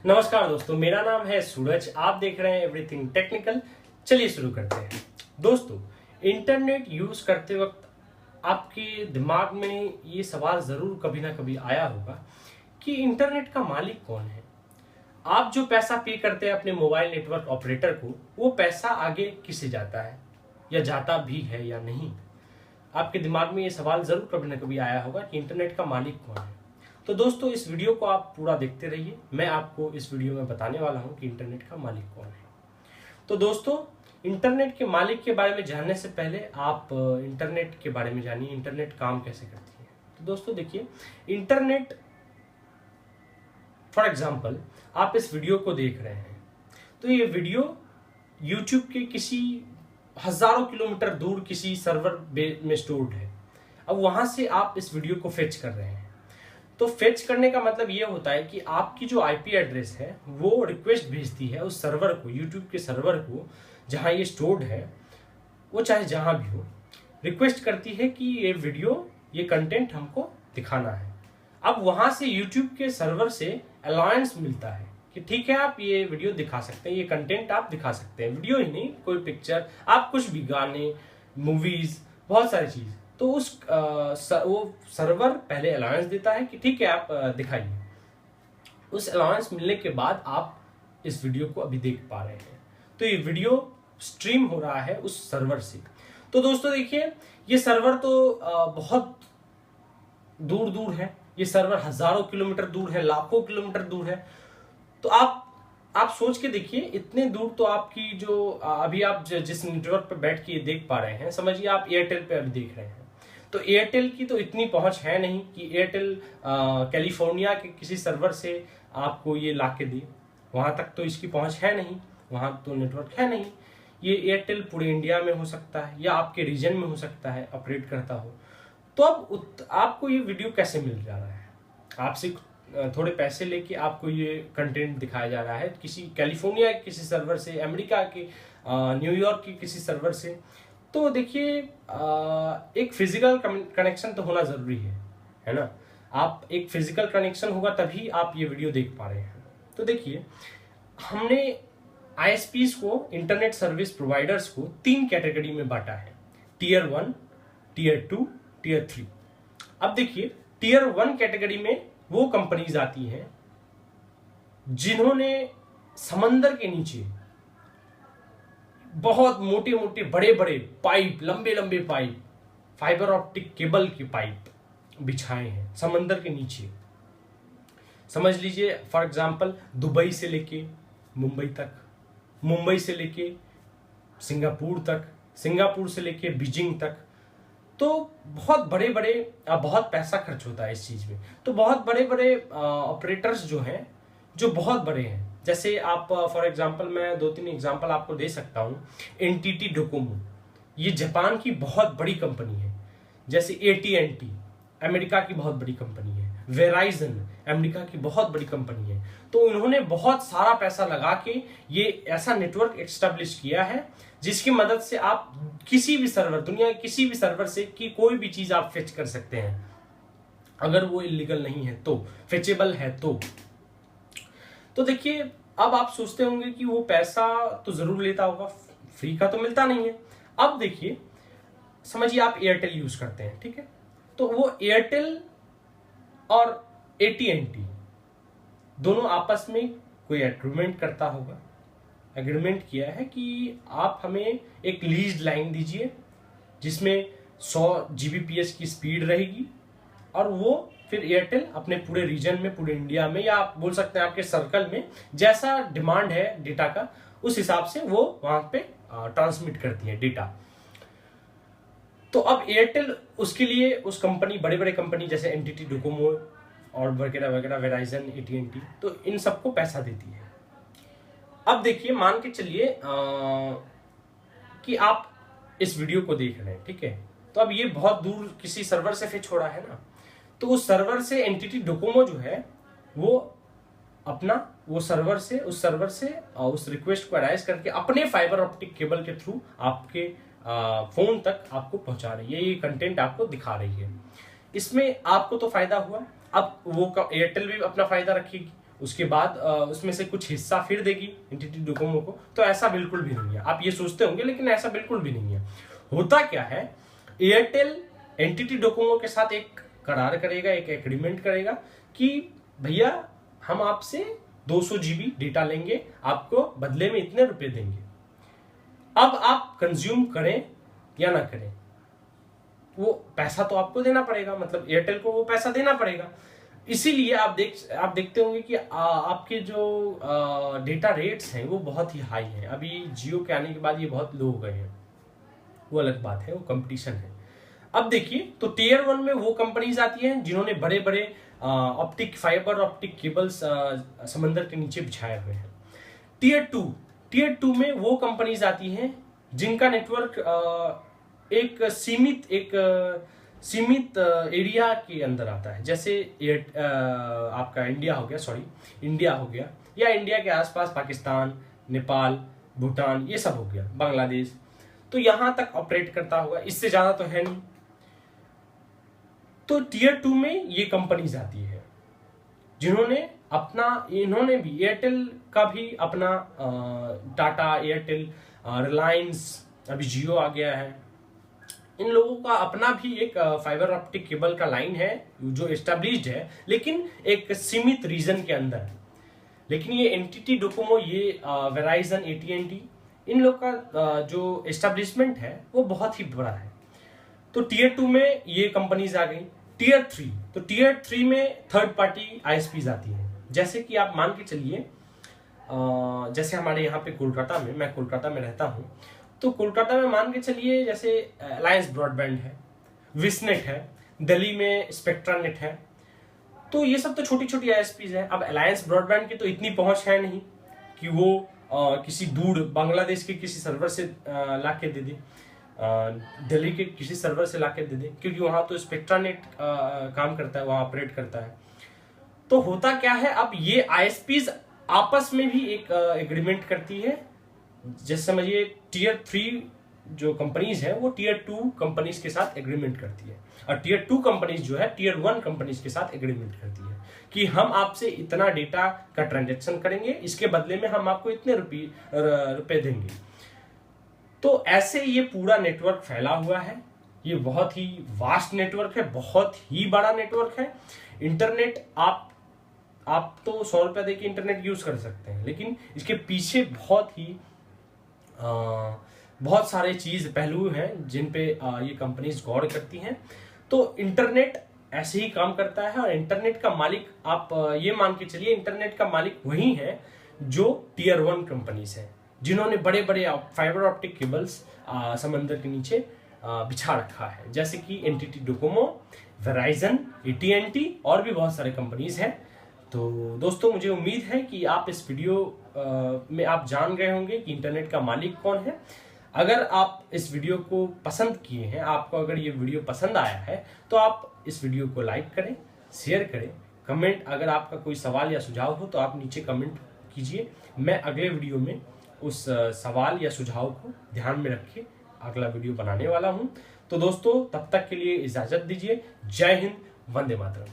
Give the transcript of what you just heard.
नमस्कार दोस्तों, मेरा नाम है सूरज। आप देख रहे हैं एवरीथिंग टेक्निकल। चलिए शुरू करते हैं। दोस्तों, इंटरनेट यूज करते वक्त आपके दिमाग में ये सवाल जरूर कभी ना कभी आया होगा कि इंटरनेट का मालिक कौन है। आप जो पैसा पे करते हैं अपने मोबाइल नेटवर्क ऑपरेटर को, वो पैसा आगे किसे जाता है या जाता भी है या नहीं। आपके दिमाग में ये सवाल जरूर कभी ना कभी आया होगा कि इंटरनेट का मालिक कौन है। तो दोस्तों, इस वीडियो को आप पूरा देखते रहिए। मैं आपको इस वीडियो में बताने वाला हूं कि इंटरनेट का मालिक कौन है। तो दोस्तों, इंटरनेट के मालिक के बारे में जानने से पहले आप इंटरनेट के बारे में जानिए, इंटरनेट काम कैसे करती है। तो दोस्तों देखिए, इंटरनेट फॉर एग्जाम्पल आप इस वीडियो को देख रहे हैं, तो ये वीडियो यूट्यूब के किसी हजारों किलोमीटर दूर किसी सर्वर में स्टोर्ड है। अब वहां से आप इस वीडियो को फेच कर रहे हैं। तो फेच करने का मतलब ये होता है कि आपकी जो आईपी एड्रेस है वो रिक्वेस्ट भेजती है उस सर्वर को, यूट्यूब के सर्वर को जहां ये स्टोर्ड है, वो चाहे जहां भी हो, रिक्वेस्ट करती है कि ये वीडियो, ये कंटेंट हमको दिखाना है। अब वहां से यूट्यूब के सर्वर से अलाउंस मिलता है कि ठीक है, आप ये वीडियो दिखा सकते हैं, ये कंटेंट आप दिखा सकते हैं। वीडियो ही नहीं, कोई पिक्चर, आप कुछ भी, गाने, मूवीज, बहुत सारी चीज। तो वो सर्वर पहले अलाउंस देता है कि ठीक है, आप दिखाइए। उस अलाउंस मिलने के बाद आप इस वीडियो को अभी देख पा रहे हैं। तो ये वीडियो स्ट्रीम हो रहा है उस सर्वर से। तो दोस्तों देखिए, ये सर्वर तो बहुत दूर दूर है। ये सर्वर हजारों किलोमीटर दूर है, लाखों किलोमीटर दूर है। तो आप सोच के देखिए, इतने दूर तो आपकी जो अभी आप जिस नेटवर्क पे बैठ के ये देख पा रहे हैं, समझिए आप एयरटेल पे अभी देख रहे हैं। तो एयरटेल की तो इतनी पहुंच है नहीं कि एयरटेल कैलिफोर्निया के किसी सर्वर से आपको ये ला के दे। वहां तक तो इसकी पहुंच है नहीं, वहां तो नेटवर्क है नहीं। ये एयरटेल पूरे इंडिया में हो सकता है या आपके रीजन में हो सकता है, ऑपरेट करता हो। तो अब आपको ये वीडियो कैसे मिल जा रहा है? आपसे थोड़े पैसे लेके आपको ये कंटेंट दिखाया जा रहा है किसी कैलिफोर्निया के किसी सर्वर से, अमेरिका के न्यूयॉर्क के किसी सर्वर से। तो देखिए, एक फिजिकल कनेक्शन तो होना जरूरी है ना। आप एक फिजिकल कनेक्शन होगा तभी आप ये वीडियो देख पा रहे हैं। तो देखिए, हमने आईएसपीज को, इंटरनेट सर्विस प्रोवाइडर्स को 3 कैटेगरी में बांटा है: टीयर 1, टीयर 2, टीयर 3। अब देखिए, टीयर 1 कैटेगरी में वो कंपनीज आती हैं जिन्होंने समंदर के नीचे बहुत मोटे मोटे बड़े बड़े पाइप, लंबे लंबे पाइप, फाइबर ऑप्टिक केबल के पाइप बिछाए हैं समंदर के नीचे। समझ लीजिए, फॉर एग्जांपल दुबई से लेके मुंबई तक, मुंबई से लेके सिंगापुर तक, सिंगापुर से लेके बीजिंग तक। तो बहुत बड़े बड़े, बहुत पैसा खर्च होता है इस चीज में। तो बहुत बड़े बड़े ऑपरेटर्स जो हैं, जो बहुत बड़े हैं, जैसे आप फॉर एग्जांपल, मैं 2-3 एग्जांपल आपको दे सकता हूं। एनटीटी डोकोमो, ये जापान की बहुत बड़ी कंपनी है। जैसे एटीएनटी, अमेरिका की बहुत बड़ी कंपनी है। वेराइजन, अमेरिका की बहुत बड़ी कंपनी है। तो उन्होंने बहुत सारा पैसा लगा के ये ऐसा नेटवर्क एस्टेब्लिश किया है जिसकी मदद से आप किसी भी सर्वर, दुनिया के किसी भी सर्वर से की कोई भी चीज आप फेच कर सकते हैं, अगर वो इलीगल नहीं है तो, फेचेबल है तो देखिए, अब आप सोचते होंगे कि वो पैसा तो जरूर लेता होगा, फ्री का तो मिलता नहीं है। अब देखिए, समझिए आप एयरटेल यूज करते हैं, ठीक है। तो वो एयरटेल और एटीएनटी दोनों आपस में कोई एग्रीमेंट करता होगा। एग्रीमेंट किया है कि आप हमें एक लीज लाइन दीजिए जिसमें 100 Gbps की स्पीड रहेगी, और वो फिर एयरटेल अपने पूरे रीजन में, पूरे इंडिया में, या आप बोल सकते हैं आपके सर्कल में, जैसा डिमांड है डेटा का, उस हिसाब से वो वहां पे ट्रांसमिट करती है डेटा। तो अब एयरटेल उसके लिए उस कंपनी, बड़े बड़े कंपनी जैसे एनटीटी डोकोमो और वगैरह वगैरह, वेराइजन, एटीएनटी, तो इन सबको पैसा देती है। अब देखिए, मान के चलिए कि आप इस वीडियो को देख रहे हैं, ठीक है। तो अब ये बहुत दूर किसी सर्वर से फेच हो रहा है ना। तो उस सर्वर से एनटीटी डोकोमो जो है वो अपना, वो सर्वर से, उस रिक्वेस्ट को अराइज करके अपने फाइबर ऑप्टिक केबल के थ्रू आपके फोन तक आपको पहुंचा रही है, ये कंटेंट आपको दिखा रही है। इसमें आपको तो फायदा हुआ। अब वो एयरटेल भी अपना फायदा रखेगी, उसके बाद उसमें से कुछ हिस्सा फिर देगी एनटीटी डोकोमो को। तो ऐसा बिल्कुल भी नहीं है, आप ये सोचते होंगे, लेकिन ऐसा बिल्कुल भी नहीं है। होता क्या है, एयरटेल एनटीटी डोकोमो के साथ एक करार करेगा, एक एग्रीमेंट करेगा कि भैया हम आपसे 200 GB डेटा लेंगे, आपको बदले में इतने रुपए देंगे। अब आप कंज्यूम करें या ना करें, वो पैसा तो आपको देना पड़ेगा, मतलब एयरटेल को वो पैसा देना पड़ेगा। इसीलिए आप देखते होंगे कि आपके जो डेटा रेट्स हैं वो बहुत ही हाई हैं। अभी जियो के आने के बाद ये बहुत लो हो गए हैं, वो अलग बात है, वो कंपटीशन है। अब देखिए, तो टीयर 1 में वो कंपनीज आती हैं जिन्होंने बड़े बड़े ऑप्टिक फाइबर ऑप्टिक केबल्स समंदर के नीचे बिछाए हुए हैं। टीयर 2 में वो कंपनीज आती हैं जिनका नेटवर्क एक सीमित एरिया के अंदर आता है, जैसे आपका इंडिया हो गया, या इंडिया के आसपास पाकिस्तान, नेपाल, भूटान, ये सब हो गया, बांग्लादेश, तो यहां तक ऑपरेट करता होगा, इससे ज्यादा तो है नहीं। तो टीयर 2 में ये कंपनीज आती है इन्होंने भी एयरटेल का भी अपना टाटा, एयरटेल, रिलायंस, अभी जियो आ गया है, इन लोगों का अपना भी एक फाइबर ऑप्टिक केबल का लाइन है जो एस्टेब्लिश्ड है, लेकिन एक सीमित रीजन के अंदर है। लेकिन ये एनटीटी डोकोमो, ये वेराइजन, एटीएनटी, इन लोग का जो एस्टेब्लिशमेंट है वो बहुत ही बड़ा है। तो टीयर 2 में ये कंपनीज आ गई। टीयर 3 में थर्ड पार्टी आईएसपीज आती हैं, जैसे कि आप मान के चलिए, जैसे हमारे यहाँ पे कोलकाता में, मैं कोलकाता में रहता हूँ, तो कोलकाता में मान के चलिए जैसे अलायंस ब्रॉडबैंड है, विस्नेट है, दिल्ली में स्पेक्ट्रा नेट है। तो ये सब तो छोटी छोटी आईएसपीज हैं। अब अलायंस ब्रॉडबैंड की तो इतनी पहुंच है नहीं कि वो किसी दूर बांग्लादेश के किसी सर्वर से लाके दे दे, दिल्ली के किसी सर्वर से लाके दे दे, क्योंकि वहां तो स्पेक्ट्रा नेट काम करता है, वहां ऑपरेट करता है। तो होता क्या है, अब ये आईएसपीज आपस में भी एक एग्रीमेंट करती है। जैसे समझिए टीयर 3 जो कंपनीज है वो टीयर 2 कंपनीज के साथ एग्रीमेंट करती है, और टीयर 2 कंपनीज जो है टीयर 1 कंपनीज के साथ एग्रीमेंट करती है कि हम आपसे इतना डेटा का ट्रांजैक्शन करेंगे, इसके बदले में हम आपको इतने रुपए देंगे। तो ऐसे ये पूरा नेटवर्क फैला हुआ है। ये बहुत ही वास्ट नेटवर्क है, बहुत ही बड़ा नेटवर्क है। इंटरनेट आप तो 100 रुपया देके इंटरनेट यूज कर सकते हैं, लेकिन इसके पीछे बहुत सारे चीज पहलू हैं जिन पे ये कंपनीज गौर करती हैं। तो इंटरनेट ऐसे ही काम करता है, और इंटरनेट का मालिक आप ये मान के चलिए, इंटरनेट का मालिक वही है जो टीयर 1 कंपनीज है, जिन्होंने बड़े बड़े फाइबर ऑप्टिक केबल्स समंदर के नीचे बिछा रखा है, जैसे कि एनटीटी डोकोमो, वेराइजन, एटीएनटी और भी बहुत सारे कंपनीज हैं। तो दोस्तों, मुझे उम्मीद है कि आप इस वीडियो में आप जान गए होंगे कि इंटरनेट का मालिक कौन है। अगर आप इस वीडियो को पसंद किए हैं, आपको अगर ये वीडियो पसंद आया है, तो आप इस वीडियो को लाइक करें, शेयर करें, कमेंट, अगर आपका कोई सवाल या सुझाव हो तो आप नीचे कमेंट कीजिए। मैं अगले वीडियो में उस सवाल या सुझाव को ध्यान में रख के अगला वीडियो बनाने वाला हूं। तो दोस्तों, तब तक के लिए इजाजत दीजिए। जय हिंद, वंदे मातरम।